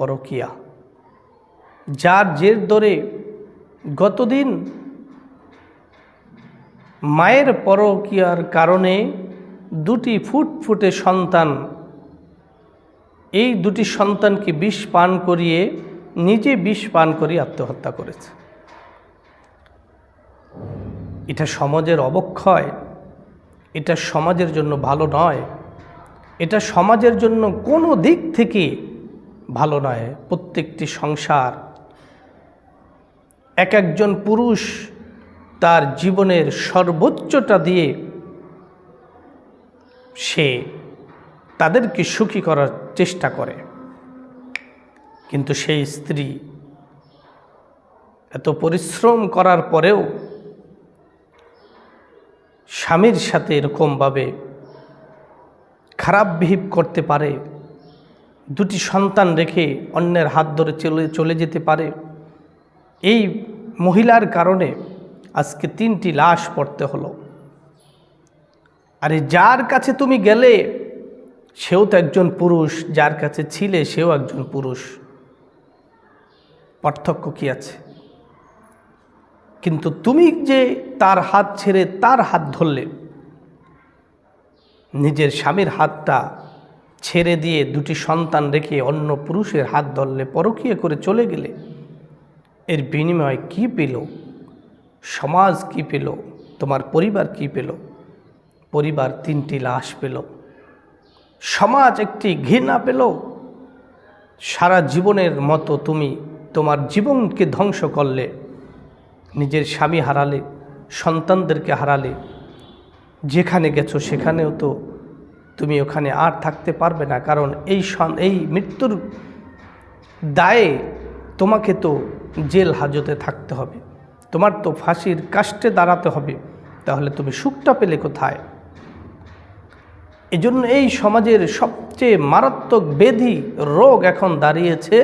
পরকীয়া, যার জের ধরে গতদিন মায়ের পরকীয়ার কারণে দুটি ফুটফুটে সন্তান, এই দুটি সন্তানকে বিষ পান করিয়ে নিজে বিষ পান করিয়ে আত্মহত্যা করেছে। এটা সমাজের অবক্ষয়, এটা সমাজের জন্য ভালো নয়, এটা সমাজের জন্য কোনো দিক থেকে ভালো নয়। প্রত্যেকটি সংসার, এক একজন পুরুষ তার জীবনের সর্বোচ্চটা দিয়ে সে তাদেরকে সুখী করার চেষ্টা করে, কিন্তু সেই স্ত্রী এত পরিশ্রম করার পরেও স্বামীর সাথে এরকমভাবে খারাপ বিহেভ করতে পারে, দুটি সন্তান রেখে অন্যের হাত ধরে চলে যেতে পারে। এই মহিলার কারণে আজকে 3টি লাশ পড়তে হলো। আরে যার কাছে তুমি গেলে সেও তো একজন পুরুষ, যার কাছে ছিলে সেও একজন পুরুষ, পার্থক্য কি আছে? কিন্তু তুমি যে তার হাত ছেড়ে তার হাত ধরলে, নিজের স্বামীর হাতটা ছেড়ে দিয়ে দুটি সন্তান রেখে অন্য পুরুষের হাত ধরলে, পরকীয়া করে চলে গেলে, এর বিনিময়ে কি পেল? সমাজ কি পেল? তোমার পরিবার কি পেল? পরিবার 3টি লাশ পেল, সমাজ একটি ঘৃণা পেল। সারা জীবনের মতো তুমি তোমার জীবনকে ধ্বংস করলে, নিজের স্বামী হারালে, সন্তানদেরকে হারালে, যেখানে গেছো সেখানেও তো তুমি ওখানে আর থাকতে পারবে না, কারণ এই মৃত্যুর দায়ে তোমাকে তো জেল হাজতে থাকতে হবে, তোমার তো ফাঁসির কাষ্টে দাঁড়াতে হবে। তাহলে তুমি সুখটা পেলে কোথায়? এজন্য এই সমাজের সবচেয়ে মারাত্মক ব্যাধি রোগ এখন দাঁড়িয়েছে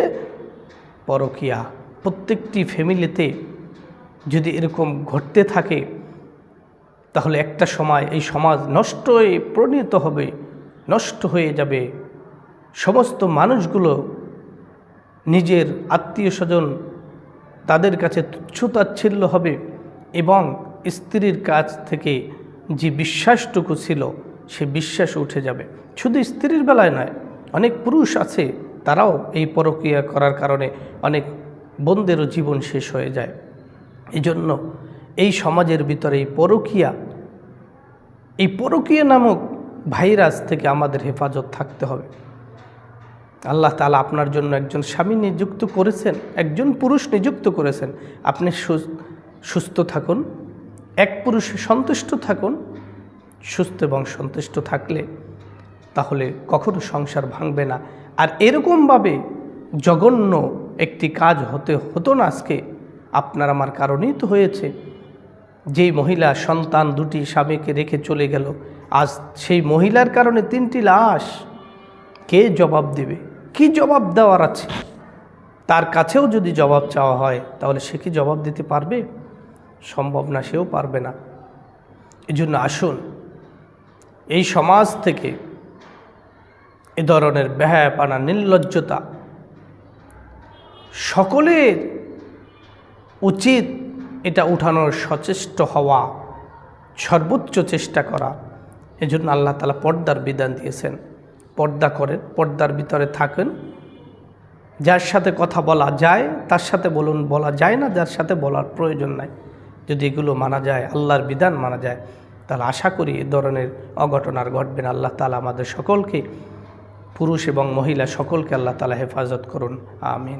পরকীয়া। প্রত্যেকটি ফ্যামিলিতে যদি এরকম ঘটতে থাকে, তাহলে একটা সময় এই সমাজ নষ্ট হয়ে পরিণত হবে, নষ্ট হয়ে যাবে। সমস্ত মানুষগুলো নিজের আত্মীয় স্বজন তাদের কাছে তুচ্ছতাচ্ছিল্য হবে, এবং স্ত্রীর কাছ থেকে যে বিশ্বাসটুকু ছিল সে বিশ্বাস উঠে যাবে। শুধু স্ত্রীর বেলায় নয়, অনেক পুরুষ আছে, তারাও এই পরকীয়া করার কারণে অনেক বোনদেরও জীবন শেষ হয়ে যায়। এই জন্য এই সমাজের ভিতরে এই পরকীয়া নামক ভাইরাস থেকে আমাদের হেফাজত থাকতে হবে। আল্লাহ তাআলা আপনার জন্য একজন স্বামী নিযুক্ত করেছেন, একজন পুরুষ নিযুক্ত করেছেন। আপনি সুস্থ থাকুন, এক পুরুষে সন্তুষ্ট থাকুন। সুস্থ এবং সন্তুষ্ট থাকলে তাহলে কখনো সংসার ভাঙবে না। আর এরকমভাবে জঘন্য একটি কাজ হতো না আজকে, আপনার আমার কারণেই তো হয়েছে। যেই মহিলা সন্তান দুটি স্বামীকে রেখে চলে গেল, আজ সেই মহিলার কারণে 3টি লাশ। কে জবাব দেবে? কি জবাব দেওয়ার আছে? তার কাছেও যদি জবাব চাওয়া হয়, তাহলে সে কি জবাব দিতে পারবে? সম্ভব না, সেও পারবে না। এজন্য আসুন, এই সমাজ থেকে এ ধরনের বেহায়াপনা, নির্লজ্জতা, সকলের উচিত এটা উঠানোর সচেষ্ট হওয়া, সর্বোচ্চ চেষ্টা করা। এজন্য আল্লাহ তাআলা পর্দার বিধান দিয়েছেন। পর্দা করেন, পর্দার ভিতরে থাকেন। যার সাথে কথা বলা যায় তার সাথে বলুন, বলা যায় না যার সাথে বলার প্রয়োজন নাই। যদি এগুলো মানা যায়, আল্লাহর বিধান মানা যায়, তাহলে আশা করি এ ধরনের অঘটন আর ঘটবে না। আল্লাহ তাআলা আমাদের সকলকে, পুরুষ এবং মহিলা সকলকে আল্লাহ তাআলা হেফাজত করুন। আমিন।